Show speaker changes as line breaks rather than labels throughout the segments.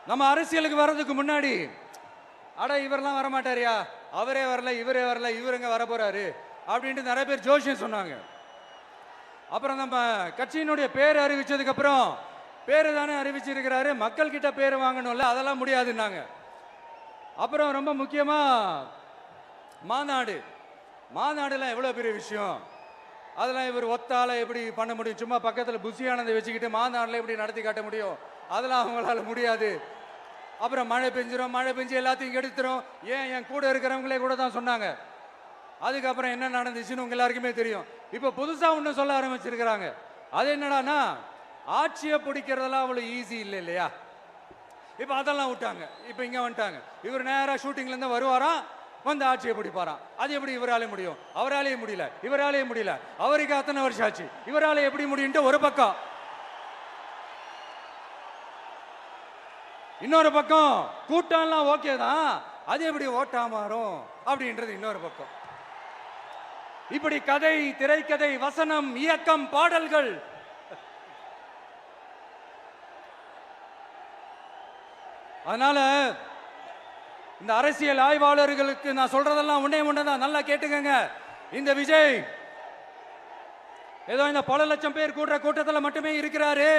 நம்ம அரசியலுக்கு வர்றதுக்கு முன்னாடி அட இவரெல்லாம் வரமாட்டாரியா, அவரே வரல இவரே வரல, இவருங்க வர போறாரு அப்படின்ட்டு நிறைய பேர் ஜோஷியம் சொன்னாங்க. அப்புறம் நம்ம கட்சியினுடைய பேர் அறிவிச்சதுக்கு அப்புறம் பேரு தானே அறிவிச்சிருக்கிறாரு, மக்கள் கிட்ட பேர் வாங்கணும்ல, அதெல்லாம் முடியாதுன்னாங்க. அப்புறம் ரொம்ப முக்கியமா மாநாடுலாம் எவ்வளவு பெரிய விஷயம், அதெல்லாம் இவர் ஒத்தால எப்படி பண்ண முடியும், சும்மா பக்கத்தில் புஷியானதை வச்சுக்கிட்டு மாநாடுல எப்படி நடத்தி காட்ட முடியும், அதெல்லாம் அவங்களால முடியாது. அப்புறம் மழை பெஞ்சு எல்லாத்தையும் கெடுத்துரும், ஏன் என் கூட இருக்கிறவங்களே கூட தான் சொன்னாங்க. அதுக்கப்புறம் என்ன நடந்துச்சுன்னு உங்க எல்லாருக்குமே தெரியும். இப்ப புதுசா ஒண்ணு சொல்ல ஆரம்பிச்சிருக்கிறாங்க. அது என்னடானா, ஆட்சியை பிடிக்கிறதெல்லாம் அவ்வளவு ஈஸி இல்லை இல்லையா. இப்ப அதெல்லாம் விட்டாங்க, இப்ப இங்க வந்துட்டாங்க. இவர் நேரா ஷூட்டிங்ல இருந்து வருவாராம், வந்து ஆட்சியை பிடிப்பாராம். அது எப்படி இவராலே முடியும், அவராலே முடியல, இவராலே முடியல, அவருக்கு அத்தனை வருஷம் ஆச்சு, இவராலே எப்படி முடியும்ட்டு ஒரு பக்கம். இன்னொரு பக்கம் கூட்டம்லாம் ஓகே தான், அது எப்படி ஓட்டா மாறும் அப்படின்றது இன்னொரு பக்கம். இப்படி கதை, திரைக்கதை, வசனம், இயக்கம், பாடல்கள், அதனால இந்த அரசியல் ஆய்வாளர்களுக்கு நான் சொல்றதெல்லாம் ஒண்ணேதான், நல்லா கேட்டுக்கங்க. இந்த விஜய் ஏதோ இந்த பல லட்சம் பேர் கூடுற கூட்டத்தில் மட்டுமே இருக்கிறாரு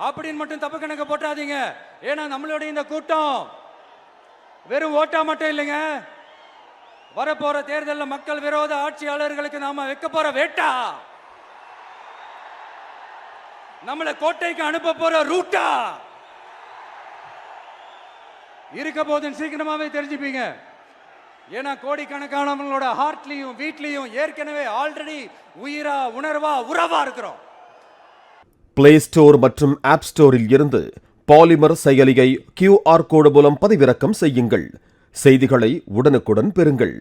அப்படின்னு மட்டும் தப்பு கணக்கு போட்டாதீங்க. ஏன்னா நம்மளுடைய இந்த கூட்டம் வெறும் ஓட்டா மட்டும் இல்லைங்க, வரப்போற தேர்தலில் மக்கள் விரோத ஆட்சியாளர்களுக்கு நாம வைக்க போற வேட்டா, நம்மளை கோட்டைக்கு அனுப்ப போற ரூட்டா இருக்க போதுன்னு சீக்கிரமாவே தெரிஞ்சுப்பீங்க. ஏன்னா கோடிக்கணக்கானவங்களோட ஹார்ட்லயும் வீட்லயும் ஏற்கனவே ஆல்ரெடி உயிரா உணர்வா உறவா இருக்கிறோம்.
பிளே ஸ்டோர் மற்றும் ஆப் ஸ்டோரில் இருந்து பாலிமர் செயலியை QR கோடு மூலம் பதிவிறக்கம் செய்யுங்கள். செய்திகளை உடனுக்குடன் பெறுங்கள்.